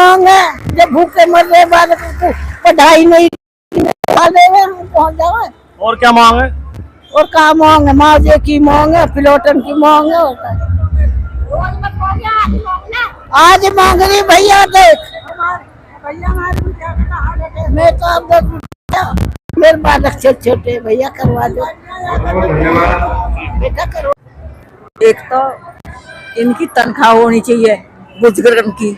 मांग है, जब भूखे मर रहे बालक को पढ़ाई नहीं पहुँच जाए। और क्या मांग है? और क्या मांग है? मुआवजे की मांग है, प्लॉटन की मांग है। आज मांग रही भैया, देख मैं तो अब मेरे बालक छोटे छोटे, भैया करवा दो बेटा, करो। एक तो इनकी तनख्वाह होनी चाहिए बुजुर्गों की,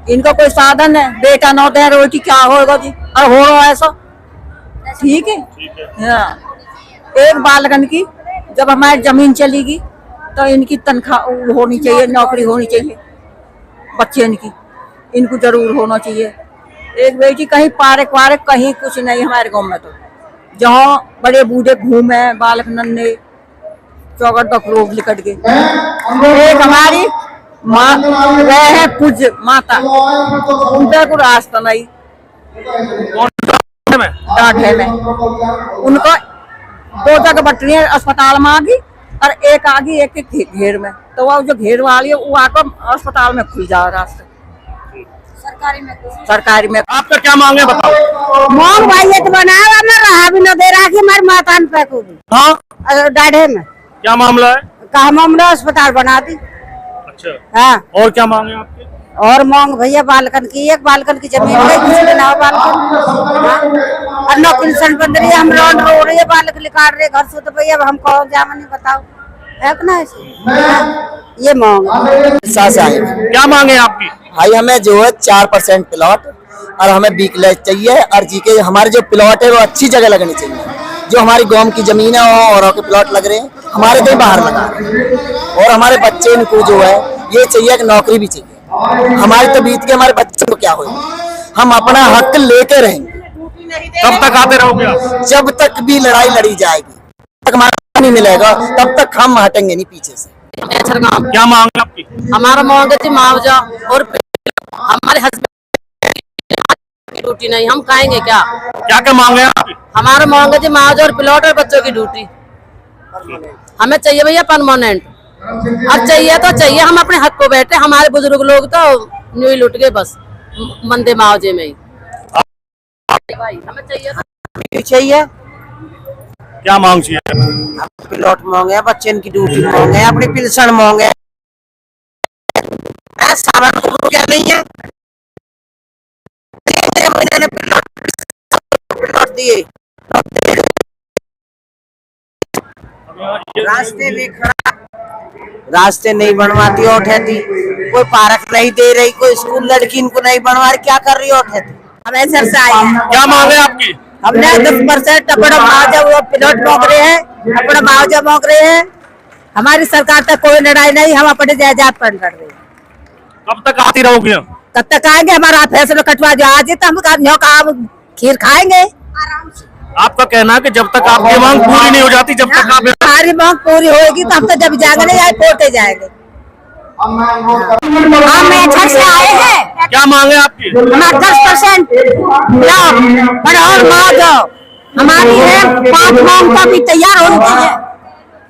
इनका कोई साधन है, बेटा नौ दे रोटी क्या होगा जी, और हो रहा ऐसा ठीक है। हाँ, एक बालकन की जब हमारी जमीन चलेगी तो इनकी तनख्वाह होनी चाहिए, नौकरी होनी चाहिए बच्चे इनको जरूर होना चाहिए। एक बेटी कहीं पार्क वार्क कहीं कुछ नहीं हमारे गांव में, तो जहाँ बड़े बूढ़े घूमे बालक नन्हे चौगट तक लोग लिकट गए। एक हमारी माँ वह है पूज्य माता, उनका कोई रास्ता नहीं डाढ़े में। उनको दो जगह बटनी अस्पताल में आ गई और एक आ गई एक घेर में, तो वो जो घेर वाली है वो आकर अस्पताल में खुल जा रास्ता सरकारी में। आपका क्या मांग है बताओ? मांग भाई ये तो बनाया मैं रहा भी न दे रहा कि हमारे माता पे को भी। हाँ, डाढ़े में क्या मामला है? कहा मामला अस्पताल बना दी। अच्छा, हाँ, और क्या मांग है आपके? और मांग भैया बालकन की, एक बालकन की जमीन है, किसी के नाम बालकन और नौकरी सन बंद रही है, हम लौट रो रही है, बालक निकाल रहे घर से, तो भैया हम कौन जाम नहीं बताओ है ना ऐसे। ये मांग क्या मांग है आपकी? भाई हमें जो है 4% प्लॉट और हमें बीकलेस चाहिए, और जी के हमारे जो प्लॉट है वो अच्छी जगह लगनी चाहिए। जो हमारी गांव की जमीन है और के प्लॉट लग रहे हैं हमारे तो बाहर लगा रहे हैं, और हमारे बच्चे इनको जो है ये चाहिए कि नौकरी भी चाहिए। हमारी तो बीत के हमारे बच्चों को क्या होगा, हम अपना हक लेके रहेंगे। कब तक आते रहोगे आप? जब तक भी लड़ाई लड़ी जाएगी, तक हमारा नहीं मिलेगा तब तक हम हटेंगे नहीं पीछे से। क्या मांग है आपकी? हमारा मांग है मुआवजा, और हमारे हस्बैंड की ड्यूटी नहीं, हम खाएंगे क्या? क्या क्या मांग है आपकी? हमारा मांग है मुआवजा और प्लॉट और बच्चों की ड्यूटी हमें चाहिए भैया परमानेंट, और चाहिए तो चाहिए, हम अपने हक को बैठे। हमारे बुजुर्ग लोग तो न्यू लुट गए बस मंदे मुआवजे में ही। भाई हमें चाहिए क्या मांग चाहिए? प्लॉट मांगे, बच्चे की ड्यूटी मांगे, अपनी पेंशन मांगे, सामान क्या नहीं है। प्लॉट दिए, रास्ते भी खराब, रास्ते नहीं बनवाती और ठहती, कोई पार्क नहीं दे रही, कोई स्कूल लड़की इनको नहीं बनवा रही, क्या कर रही और ठहती। हम ऐसे से आए हैं। क्या मांग है आपकी? हमने 10% अपना मुआवजा वो प्लॉट मांग रहे हैं, अपना मुआवजा मांग रहे हैं। हमारी सरकार तक कोई लड़ाई नहीं, हम अपने जायदाद पर लड़ रहे हैं। कब तक आती रहोगे? तब तक आएंगे, हमारा फैसला कटवा जो आज तो हम खीर खाएंगे आराम से। आपका कहना है कि जब तक आपकी मांग पूरी नहीं हो जाती, जब तक आप हमारी मांग पूरी होगी तो हम तो जब जाएंगे नहीं आए कोर्टे जाएंगे। हम अच्छा से आए हैं। क्या मांग है आपकी? हमारा 10% हमारी है, 5 मांग का भी तैयार होनी चाहिए,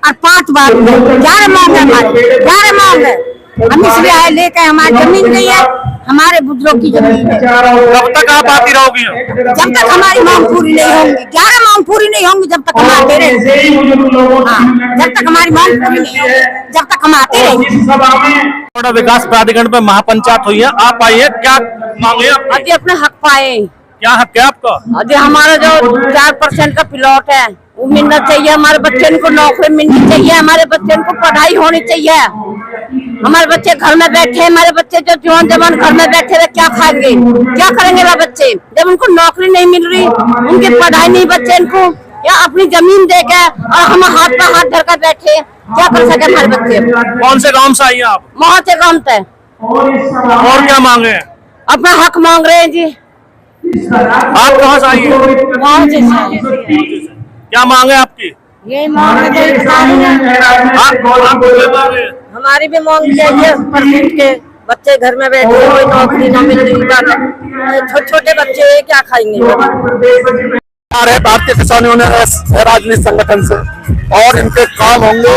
और 5 बार 11 मांग है, हमारे 11 मांग है। हम इसलिए आए लेके, हमारी जमीन नहीं है, हमारे बुजुर्गों की जमीन है। कब तक आप आती रहोगी? जब तक हमारी मांग पूरी नहीं होंगी, 11 मांग पूरी नहीं होंगी जब तक हम आते रहेंगे। जब तक हमारी मांग पूरी नहीं होगी जब तक हम आते रहेंगे। विकास प्राधिकरण पे महापंचायत हुई है, आप आइए, क्या मांगे आप? अभी अपना हक पाए। क्या हक है आपका? अभी हमारा जो 4% का प्लॉट है वो मिलना चाहिए, हमारे बच्चे को नौकरी मिलनी चाहिए, हमारे बच्चे को पढ़ाई होनी चाहिए। हमारे बच्चे घर में बैठे, हमारे बच्चे जो जवान जवान घर में बैठे वे क्या खाएंगे, क्या करेंगे वो बच्चे जब उनको नौकरी नहीं मिल रही, उनकी पढ़ाई नहीं बच्चे इनको, या अपनी जमीन देके और हम हाथ पर हाथ धरकर बैठे, क्या कर सके हमारे बच्चे। कौन से गांव से आई हैं आप? बहुत से काम थे। और क्या मांगे हैं? अपना हक मांग रहे हैं जी। आप कहाँ से आई हैं? क्या मांगे आपकी? यही मांग हमारी भी मांग चाहिए परसेंट के। बच्चे घर में बैठे, कोई नौकरी न मिल रही, छोटे छोटे बच्चे क्या खाएंगे। है भारतीय किसान यूनियन राजनीतिक संगठन से और इनके काम होंगे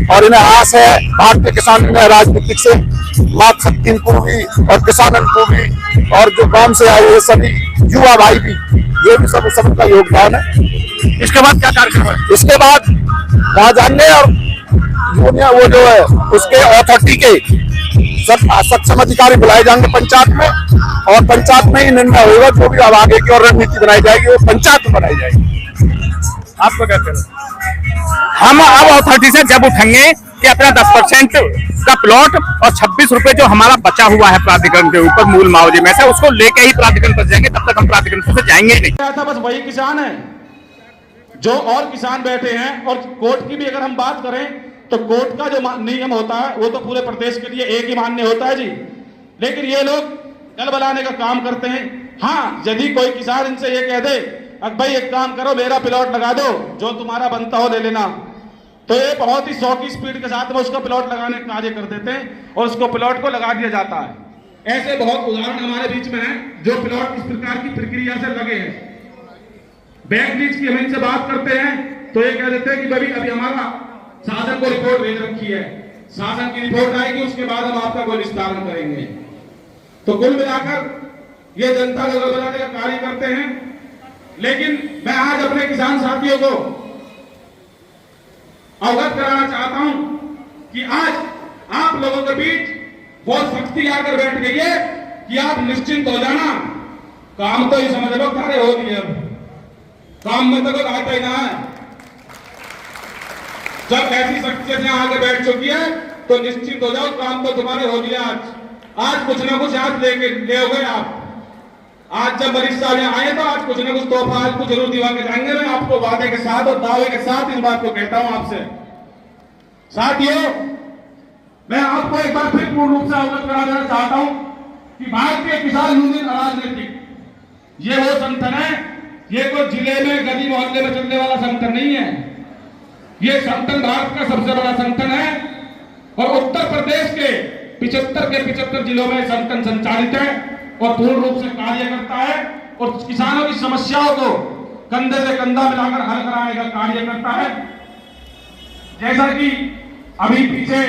और इन्हें आस है भारतीय किसान यूनियन राजनीतिक से मात शक्ति को भी और किसानों को भी और जो गांव से आए हुए सभी युवा भाई भी, ये भी सबका योगदान है। इसके बाद क्या कार्यक्रम है? इसके बाद वहां जाएंगे और यूनियन वो जो है उसके अथॉरिटी के सब सक्षम अधिकारी बुलाए जाएंगे पंचायत में और पंचायत में ही निर्णय होगा। जो भी अब आगे की और रणनीति बनाई जाएगी वो पंचायत में बनाई जाएगी। आपको क्या कहना? हम अब अथॉरिटी से जब उठेंगे कि अपना 10% का प्लॉट और 26 रुपए जो हमारा बचा हुआ है प्राधिकरण के ऊपर मूल मुआवजे में से, उसको लेके ही प्राधिकरण पर जाएंगे। तब तक हम प्राधिकरण से जाएंगे नहीं। था बस वही किसान है जो और किसान बैठे हैं। और कोर्ट की भी अगर हम बात करें तो कोर्ट का जो नियम होता है वो तो पूरे प्रदेश के लिए एक ही मान्य होता है जी, लेकिन ये लोग गल बनाने का काम करते हैं। हाँ, यदि कोई किसान इनसे ये कह दे अब भाई एक काम करो मेरा प्लॉट लगा दो, जो तुम्हारा बनता हो ले लेना, तो ये बहुत ही 100 की स्पीड के साथ में उसका प्लॉट लगाने का कार्य कर देते हैं और उसको प्लॉट को लगा दिया जाता है। ऐसे बहुत उदाहरण हमारे बीच में हैं जो प्लॉट इस प्रकार की प्रक्रिया से लगे हैं। बैंक लीज की हम इनसे बात करते हैं तो ये कह देते हैं कि भाई अभी हमारा शासन को रिपोर्ट भेज रखी है, शासन की रिपोर्ट आएगी उसके बाद हम आपका कोई निस्तारण करेंगे। तो कुल मिलाकर ये जनता को बनाने का कार्य करते हैं। लेकिन मैं आज अपने किसान साथियों को अवगत कराना चाहता हूं कि आज आप लोगों के बीच बहुत शक्ति आकर बैठ गई है कि आप निश्चिंत हो जाना, काम तो ये समझ लो सारे हो गए, अब काम में तो कोई आता ही ना है। जब ऐसी शक्ति आगे बैठ चुकी है तो निश्चित हो जाओ, काम तो तुम्हारे हो गया। आज कुछ ना कुछ आज लेके ले हो गए आप। आज जब मरीज साहब यहाँ आए तो आज कुछ ना कुछ तोहफा आपको जरूर दिवा के जाएंगे। मैं आपको वादे के साथ और दावे के साथ इस बात को कहता हूं आपसे। साथियों, मैं आपको एक बार फिर पूर्ण रूप से अवगत करा देना चाहता हूं कि भारतीय किसान यूनियन राजनीतिक ये वो संगठन है, ये कोई जिले में गली मोहल्ले में चलने वाला संगठन नहीं है। ये संगठन भारत का सबसे बड़ा संगठन है और उत्तर प्रदेश के 75 जिलों में संगठन संचालित है और पूर्ण रूप से कार्य करता है और किसानों की समस्याओं को कंधे से कंधा मिलाकर हल कराने का कार्य करता है। जैसा कि अभी पीछे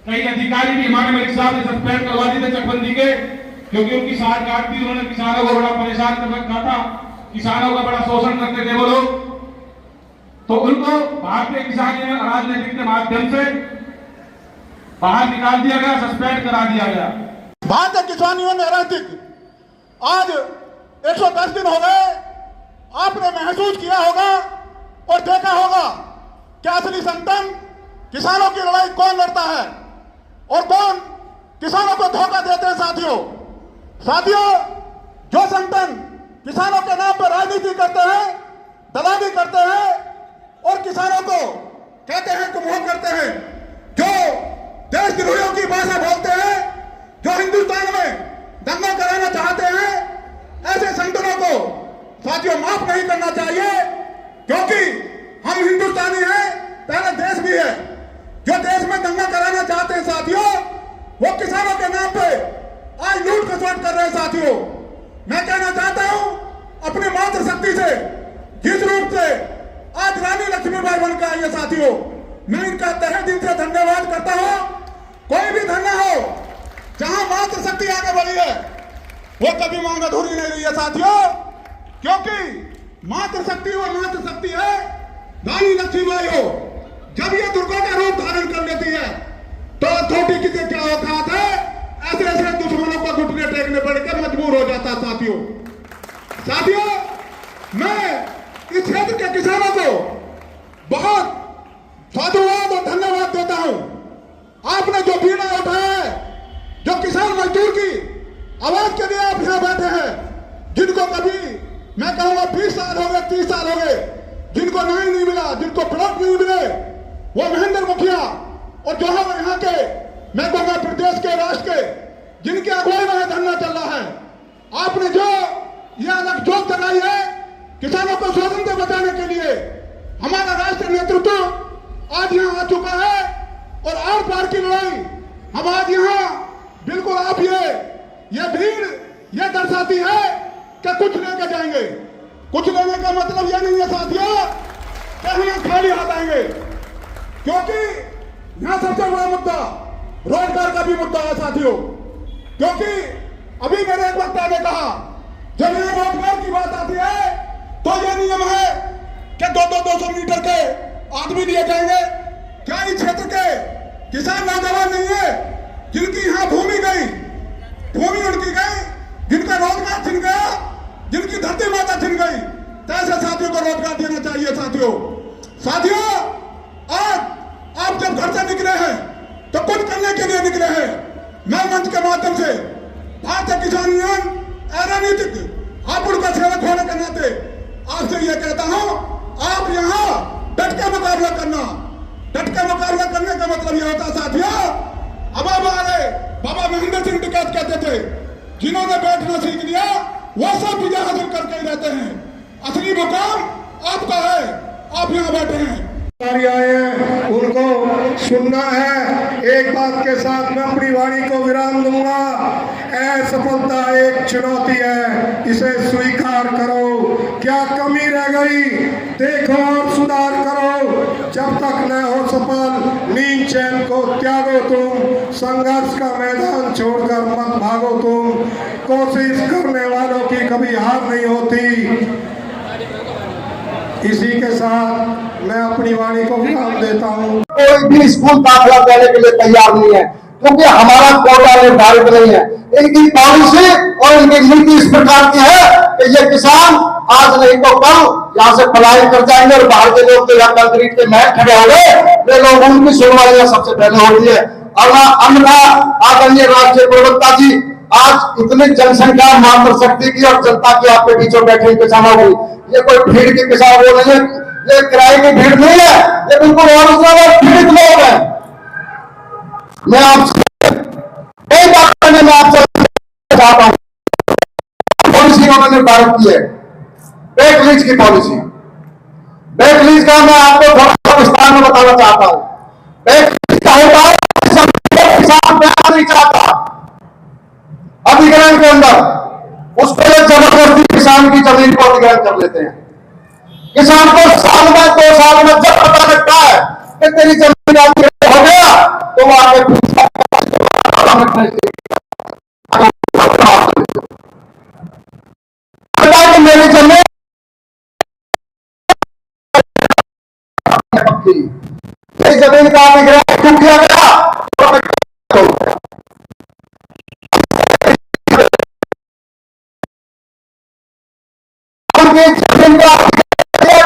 कई अधिकारी भी हमारे मलिक साहब ने सस्पेंड करवा दिए थे चकबंदी के, क्योंकि उनकी साथ काट दी, उन्होंने किसानों को बड़ा परेशान कर रखा था, किसानों का बड़ा शोषण करते थे वो लोग। तो उनको भारतीय किसान यूनियन राजनीतिक के माध्यम से बाहर निकाल दिया गया, सस्पेंड करा दिया गया। भारतीय किसान यूनियन राजनीतिक आज 110 दिन हो गए। आपने महसूस किया होगा और देखा होगा कि असली संगठन किसानों की लड़ाई कौन लड़ता है और कौन किसानों को धोखा देते हैं। साथियों, जो संगठन किसानों के नाम पर राजनीति करते हैं, दलाली करते हैं और किसानों को कहते हैं गुमराह करते हैं, जो देशद्रोहियों की भाषा बोलते हैं, जो हिंदुस्तान में दंगा कराना चाहते हैं, ऐसे संगठनों को साथियों माफ नहीं करना चाहिए, क्योंकि हम हिंदुस्तानी हैं, पहले देश भी है। जो देश में दंगा कराना चाहते हैं साथियों, वो किसानों के नाम पे आज लूट खसोट कर रहे हैं। साथियों, मैं कहना चाहता हूं अपनी मातृ शक्ति से, जिस रूप से आज रानी लक्ष्मीबाई बनकर आई है साथियों, मैं इनका तहे दिल से धन्यवाद करता हूं। कोई भी धरना हो जहां मातृ शक्ति आगे बढ़ी है वो कभी मांग अधूरी नहीं रही है साथियों, क्योंकि मातृ शक्ति वो मातृ शक्ति है। रानी लक्ष्मीबाई हो, जब ये दुर्गा का रूप धारण कर लेती है तो छोटी किसी क्या औकात है, ऐसे ऐसे दुश्मनों को घुटने टेकने पड़ के मजबूर हो जाता। साथियों, मैं इस क्षेत्र के किसानों को बहुत साधुवाद और धन्यवाद देता हूं। आपने जो बीड़ा उठाया है, जो किसान मजदूर की आवाज के लिए आप यहां बैठे हैं, जिनको कभी मैं कहूंगा 20 साल हो गए, 30 साल हो गए, जिनको न्याय नहीं मिला, जिनको प्लॉट नहीं मिले, वो महेंद्र मुखिया और जो है यहाँ के मैं कहूंगा प्रदेश के, राष्ट्र के, जिनके अगुवाई में धरना चल रहा है, आपने जो ये अलग जोत जगाई है किसानों को शोषण से बचाने के लिए, हमारा राष्ट्रीय नेतृत्व आज यहाँ आ चुका है और आर पार की लड़ाई हम आज यहाँ बिल्कुल आप ये भीड़ ये दर्शाती है कि कुछ लेकर जाएंगे। कुछ लेने का मतलब यह नहीं है साथियों कि हम यहाँ खाली हाथ आएंगे, क्योंकि यहाँ सबसे बड़ा मुद्दा रोजगार का भी मुद्दा है साथियों। क्योंकि अभी मेरे एक वक्ता ने कहा जब यहाँ रोजगार की बात आती है तो यह नियम है कि 200 मीटर के आदमी दिए जाएंगे। क्या इस क्षेत्र के किसान नौजवान नहीं है जिनकी यहाँ भूमि गई, भूमि उनकी गई, जिनका रोजगार छिन गया, जिनकी धरती माता छिन गई? कैसे साथियों को रोजगार देना चाहिए साथियों? साथियों, आज आप जब घर से निकले हैं तो कुछ करने के लिए निकले हैं। मैं मंच के माध्यम से भारतीय किसान यूनियन राजनीतिक आप उनका सेवक होने के नाते आपसे यह कहता हूं, आप यहाँ डट के मुकाबला करना। डट के मुकाबला करने का मतलब यह होता साथियों, अब हमारे बाबा महेंद्र सिंह टिकैत कहते थे जिन्होंने बैठना सीख लिया वो सब चीजें हासिल करके ही रहते हैं। असली मुकाम आपका है, आप यहाँ बैठे हैं, आए हैं उनको सुनना है। एक बात के साथ मैं अपनी वाणी को विराम दूंगा। असफलता एक चुनौती है, इसे स्वीकार करो। क्या कमी रह गई देखो और सुधार करो। जब तक न हो सफल नींद चैन को त्यागो तुम, संघर्ष का मैदान छोड़कर मत भागो तुम। कोशिश करने वालों की कभी हार नहीं होती। इसी के साथ मैं अपनी वाणी को विराम देता हूँ। कोई भी स्कूल दाखिला देने के लिए तैयार नहीं है, क्योंकि हमारा कोटा निर्धारित नहीं है। इनकी पॉलिसी और इनकी नीति इस प्रकार की है कि ये किसान आज नहीं तो कल यहाँ से पलायन कर जाएंगे और बाहर के लोग तो यहाँ कंक्रीट के महल खड़े हो गए, वे लोग उनकी सुनवाई सबसे पहले होती है। अन्ना आदरणीय राष्ट्रीय प्रवक्ता जी, आज इतनी जनसंख्या मात्र शक्ति की और जनता की आपके बीचों बैठे किसानों की, ये कोई भीड़ के किसान वो नहीं है, ये किराए की भीड़ नहीं है, ये बिल्कुल और पीड़ित लोग हैं। मैं आपसे एक बात करने में आपसे चाहता हूं, पॉलिसी उन्होंने निर्धारित की है, बैक लीज की पॉलिसी। बैक लीज का मैं आपको थोड़ा विस्तार में बताना चाहता हूं। बैक लीज का होता है किसान प्यार नहीं चाहता अधिग्रहण के अंदर, उस पर जबरदस्ती किसान की जमीन को अधिग्रहण कर लेते हैं। किसान को साल में 2 साल में जब पता लगता है कि तेरी जमीन अधिग्रहण हो गया तो वो आगे मेरी जमीन मेरी जमीन का अधिग्रहण क्यों किया गया?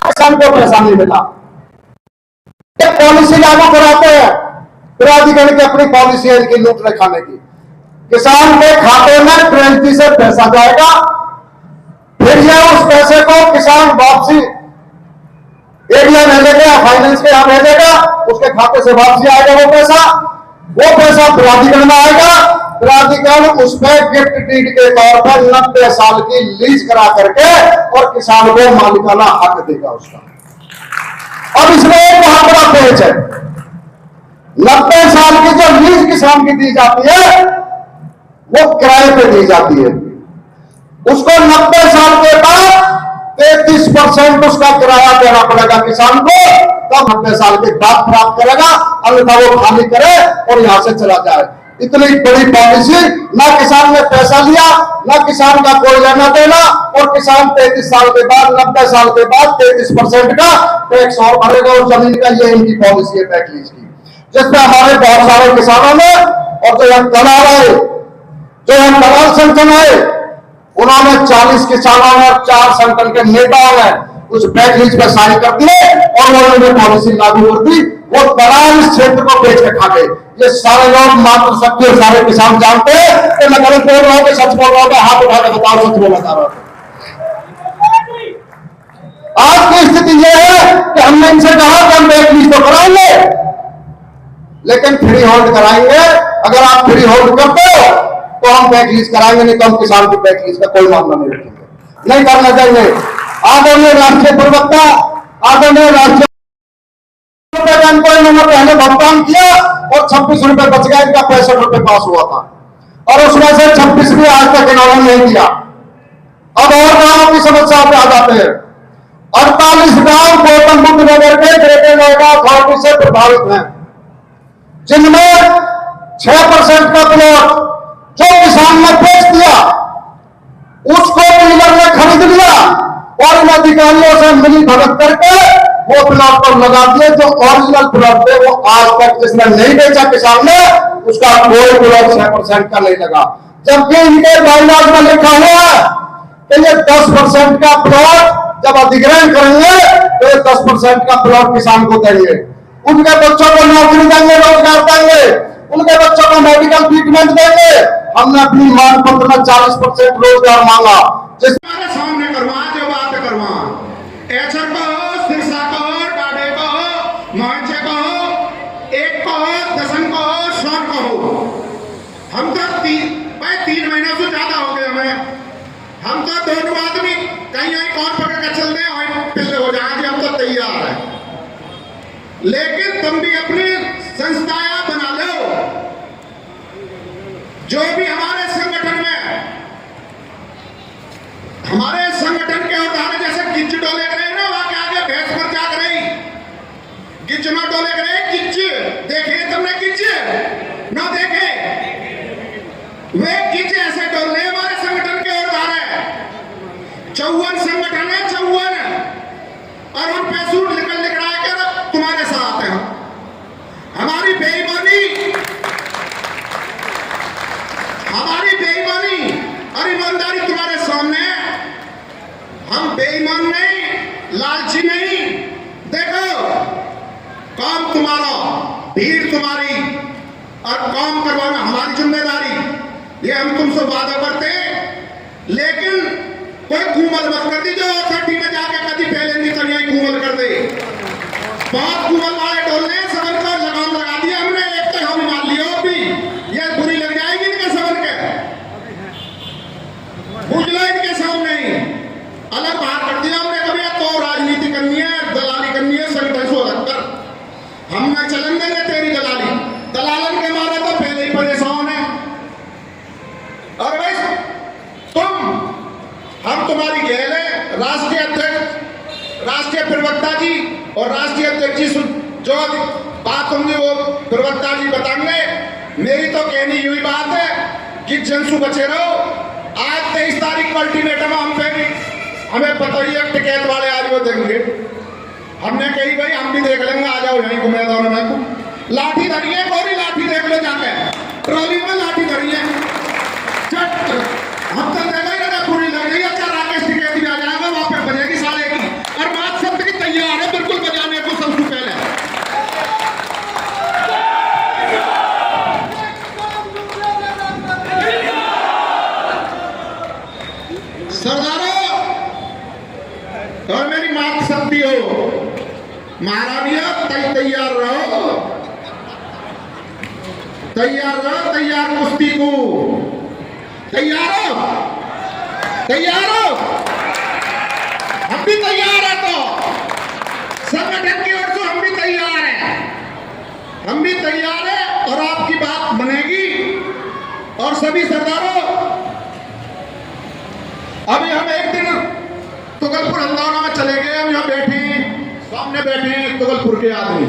किसान को पैसा नहीं मिला, एक पॉलिसी लागू कराते हैं, प्राधिकरण की अपनी पॉलिसी है इनकी लूटने खाने की। किसान के खाते में 20 से पैसा जाएगा, फिर यह उस पैसे को किसान वापसी एरिया भेजेगा, फाइनेंस के यहां भेजेगा, उसके खाते से वापसी आएगा वो पैसा प्राधिकरण में आएगा। प्राधिकरण उस पर गिफ्ट डीड के तौर पर 90 साल की लीज करा करके और किसान को मालिकाना हक देगा उसका। अब इसमें एक बहुत बड़ा पेच है, 90 साल की जो लीज किसान की दी जाती है वो किराए पे दी जाती है। उसको 90 साल के बाद 33% उसका किराया देना पड़ेगा किसान को, तब 90 साल के बाद प्राप्त करेगा, अन्यथा वो खाली करे और यहां से चला जाए। इतनी बड़ी पॉलिसी, ना किसान ने पैसा लिया, ना किसान का कोई लेना देना, और किसान 33 साल के बाद 90 साल के बाद 33% का टैक्स और भरेगा और जमीन का। ये इनकी पॉलिसी है बैक लीज की, जिसमें हमारे बहुत सारे किसानों ने और जो हम दलाल आए, जो हम दलाल संगठन आए, उन्होंने 40 किसानों और 4 संगठन के नेताओं ने उस बैक लीज पर साइन कर दिए और उन्होंने पॉलिसी लागू कर दी। वो दलाल इस क्षेत्र को बेच के खा गए। ये सारे लोग मात्र सत्य, सारे किसान जानते हैं कि मैं गलत बोल रहा हूं कि सच बोल रहा हूं, हाथ उठा के बताओ सच बोला जा रहा हूं। आज की स्थिति यह है कि हमने इनसे कहा कि हम बैक लीज तो कराएंगे, लेकिन फ्री होल्ड कराएंगे। अगर आप फ्री होल्ड करते हो तो हम बैक लीज कराएंगे, नहीं तो हम किसान की बैक लीज का कोई मामला नहीं रखेंगे, नहीं करना चाहिए। आदरणीय राष्ट्रीय प्रवक्ता, आदरणीय राष्ट्रीय इन्होंने पहले भुगतान किया और 26 रुपए बच गया, इनका 65 रुपए पास हुआ था, और उसमें से 26 भी आज तक इन्होंने नहीं दिया। अब और गांवों की समस्या पे आ जाते हैं। 48 गांव गौतम बुद्ध नगर के ग्रेटर नोएडा अथॉरिटी से प्रभावित हैं, जिनमें 6% का प्लॉट जो किसान ने बेच दिया उसको डीलर ने खरीद लिया और इन अधिकारियों से मिली भगत करके वो प्लॉट पर लगा दिए। जो ओरिजिनल प्लॉट थे वो आज तक जिसने नहीं बेचा किसान ने, उसका कोई प्लॉट 6% का नहीं लगा। जबकि इनके बाइलॉज में लिखा हुआ है कि ये 10% का प्लॉट जब अधिग्रहण करेंगे तो ये 10% का प्लॉट किसान को देंगे, उनके बच्चों को नौकरी देंगे, रोजगार देंगे, उनके बच्चों को मेडिकल ट्रीटमेंट देंगे। हमने अपनी मांग पत्र में 40% रोजगार मांगा, जिसके सामने करवा जो बात करवा ऐसा कहो, सिरसा कहो, डाडे कहो, मांझे कहो, एक कहो, दसन कहो, 100 कहो। हम तो 3 महीने से ज्यादा हो गए हमें। हम तो दोनों आदमी कहीं कौन पकड़ कर चल रहे और पिछले हो जाएंगे, हम तो तैयार है। लेकिन तुम भी अपनी संस्थाएं बना लो, जो भी हमारे संगठन के उदाहरण जैसे गिच्च डोले करे ना, वहां के आगे भैंस पर जा रही गिच्च ना डोले करे, गिच्च देखे तुमने, गिच्च ना देखे वे गिच्च ऐसे डोलने हमारे संगठन के उदाहरण है। 54 संगठन है, 54, और उन पे सूट निकला के तुम्हारे साथ है। हमारी बेईमानी और ईमानदारी तुम्हारे सामने है। हम बेईमान नहीं, लालची नहीं। देखो काम तुम्हारा, भीड़ तुम्हारी, और काम करवाना हमारी जिम्मेदारी। ये हम तुमसे वादा करते हैं। लेकिन कोई कूमल मत कर दी जो अथॉरिटी में जाके कभी फैलेंगी तो यही कूमल कर दे। बहुत कूमल वाले डोलने सबन को लगाम लगा दिया हमने, एक तो हम मान लियो भी ये बुरी लग जाएगी इनके सबन के, बुझ लो इनके सामने ही अलग बाहर कर दिया हमने। कभी तो राजनीति करनी है, दलाली करनी है, संगठन से रखकर हम न चलन देंगे तेरी दलाली। दलालन के मारे तो पहले ही परेशान है। और भाई हम तुम्हारी घेल है। राष्ट्रीय अध्यक्ष, राष्ट्रीय प्रवक्ता जी और राष्ट्रीय अध्यक्ष जी जो बात होंगी वो प्रवक्ता जी बताएंगे। मेरी तो कहनी हुई बात है कि जनसु बचे रहो। आज 23 तारीख को अल्टीमेटम हम पे भी हमें पता ही है टिकैत वाले आज वो देंगे। हमने कही भाई हम भी देख लेंगे, आ जाओ यहीं को मैदान में। लाठी धरी है, गोरी लाठी देख लो जाके, ट्रॉली में लाठी धरी है। हम तो देखा पूरी लग गई। अच्छा राकेश टिकैत भी आ जाएगा, वहां पे बजेगी साले की, और बात सब की तैयार है बिल्कुल बजाने को सबसे पहले। सरदारों और मेरी मात शक्ति हो, महारानिया तैयार रहो, तैयार कुश्ती को तैयार हो। हम भी तैयार है, तो संगठन की ओर से हम भी तैयार है, और आपकी बात बनेगी। और सभी सरदारों, अभी हम एक दिन तुगलपुर हल्द्वारा में चले गए। हम यहाँ सामने बैठे तुगलपुर के आदमी।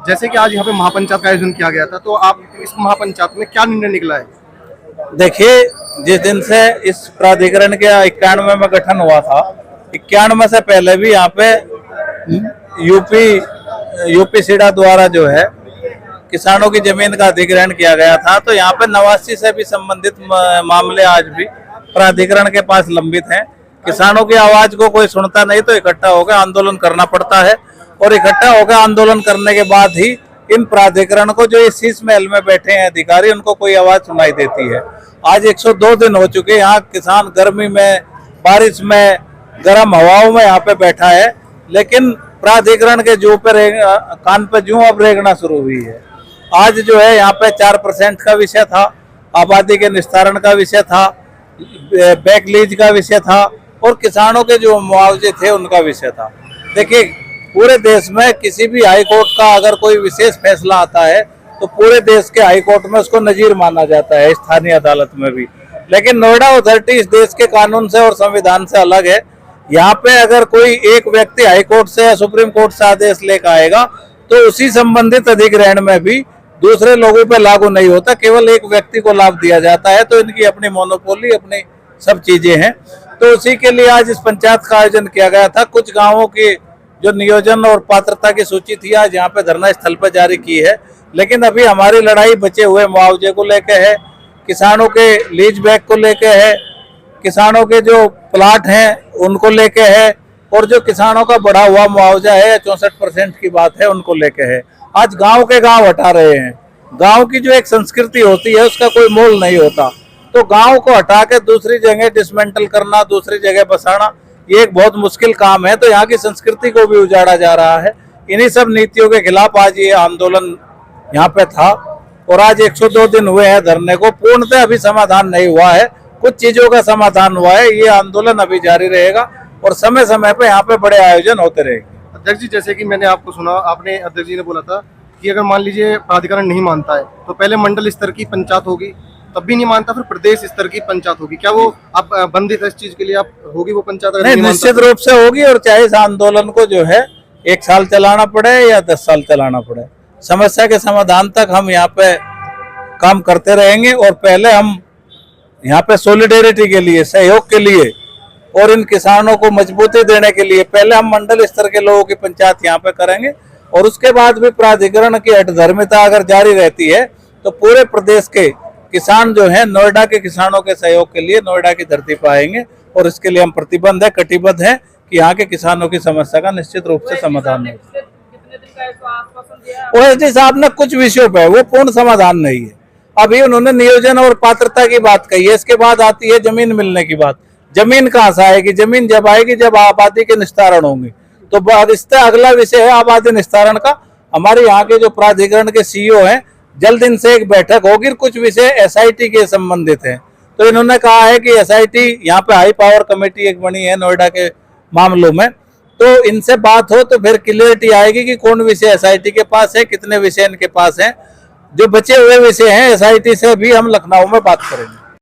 जैसे कि आज यहाँ पे महापंचायत का आयोजन किया गया था, तो आप इस महापंचायत में क्या निर्णय निकला है? देखिए, जिस दिन से इस प्राधिकरण के 91 में गठन हुआ था, 91 से पहले भी यहाँ पे यूपी सीडा द्वारा जो है किसानों की जमीन का अधिग्रहण किया गया था। तो यहाँ पे 89 से भी संबंधित मामले आज भी प्राधिकरण के पास लंबित हैं। किसानों की आवाज को कोई सुनता नहीं, तो इकट्ठा होकर आंदोलन करना पड़ता है, और इकट्ठा होकर आंदोलन करने के बाद ही इन प्राधिकरण को, जो इस शीश महल में बैठे हैं अधिकारी, उनको कोई आवाज सुनाई देती है। आज 102 दिन हो चुके, यहाँ किसान गर्मी में, बारिश में, गर्म हवाओं में यहाँ पे बैठा है, लेकिन प्राधिकरण के जू पे कान पे जू अब रेंगना शुरू हुई है। आज जो है यहाँ पे 4% का विषय था, आबादी के निस्तारण का विषय था, बैक लीज का विषय था, और किसानों के जो मुआवजे थे उनका विषय था। देखिए, पूरे देश में किसी भी हाई कोर्ट का अगर कोई विशेष फैसला आता है तो पूरे देश के हाई कोर्ट में उसको नजीर माना जाता है, स्थानीय अदालत में भी। लेकिन नोएडा अथॉरिटी इस देश के कानून से और संविधान से अलग है। यहाँ पे अगर कोई एक व्यक्ति हाई कोर्ट से या सुप्रीम कोर्ट से आदेश लेकर आएगा तो उसी संबंधित अधिग्रहण में भी दूसरे लोगों पे लागू नहीं होता, केवल एक व्यक्ति को लाभ दिया जाता है। तो इनकी अपनी मोनोपोली, अपनी सब चीजें हैं। तो उसी के लिए आज इस पंचायत का आयोजन किया गया था। कुछ गांवों की जो नियोजन और पात्रता की सूची थी आज यहाँ पे धरना स्थल पर जारी की है। लेकिन अभी हमारी लड़ाई बचे हुए मुआवजे को लेकर है, किसानों के लीज बैक को लेकर है, किसानों के जो प्लाट हैं उनको लेके है, और जो किसानों का बढ़ा हुआ मुआवजा है 64% की बात है उनको लेके है। आज गांव के गांव हटा रहे हैं। गांव की जो एक संस्कृति होती है उसका कोई मोल नहीं होता, तो गांव को हटा के दूसरी जगह डिसमेंटल करना, दूसरी जगह बसाना, ये एक बहुत मुश्किल काम है। तो यहाँ की संस्कृति को भी उजाड़ा जा रहा है। इन्हीं सब नीतियों के खिलाफ आज ये आंदोलन यहाँ पे था, और आज 102 दिन हुए हैं धरने को। पूर्णतः अभी समाधान नहीं हुआ है, कुछ चीजों का समाधान हुआ है। ये आंदोलन अभी जारी रहेगा और समय समय पे यहाँ पे बड़े आयोजन होते रहेंगे। अध्यक्ष जी, जैसे कि मैंने आपको सुना, आपने अध्यक्ष जी ने बोला था कि अगर मान लीजिए प्राधिकरण नहीं मानता है तो पहले मंडल स्तर की पंचायत होगी, तब भी नहीं मानता, फिर प्रदेश स्तर की पंचायत होगी। क्या वो आप बंदित है इस चीज के लिए? आप होगी वो पंचायत? नहीं, निश्चित रूप से होगी। और चाहे इस आंदोलन को जो है 1 साल चलाना पड़े या 10 साल चलाना पड़े, समस्या के समाधान तक हम यहाँ पे काम करते रहेंगे। और पहले हम यहाँ पे सॉलिडेरिटी के लिए, सहयोग के लिए और इन किसानों को मजबूती देने के लिए पहले हम मंडल स्तर के लोगों की पंचायत यहाँ पे करेंगे, और उसके बाद भी प्राधिकरण की हठधर्मिता अगर जारी रहती है तो पूरे प्रदेश के किसान जो हैं नोएडा के किसानों के सहयोग के लिए नोएडा की धरती पर आएंगे। और इसके लिए हम प्रतिबद्ध है, कटिबद्ध है कि यहाँ के किसानों की समस्या का निश्चित रूप से समाधान हो। ओएसडी साहब ने कुछ विषयों पे, वो पूर्ण समाधान नहीं है। अभी उन्होंने नियोजन और पात्रता की बात कही है, इसके बाद आती है जमीन मिलने की बात। जमीन कहाँ से आएगी? जमीन जब आएगी जब आबादी के निस्तारण होंगे। तो इससे अगला विषय है आबादी निस्तारण का। हमारे यहाँ के जो प्राधिकरण के सीईओ हैं, जल्द इनसे एक बैठक होगी। कुछ विषय एसआईटी के संबंधित हैं, तो इन्होंने कहा है कि एसआईटी यहाँ पे हाई पावर कमेटी एक बनी है नोएडा के मामलों में, तो इनसे बात हो तो फिर क्लियरिटी आएगी कि कौन विषय एसआईटी के पास है, कितने विषय इनके पास हैं। जो बचे हुए विषय हैं एसआईटी से भी हम लखनऊ में बात करेंगे।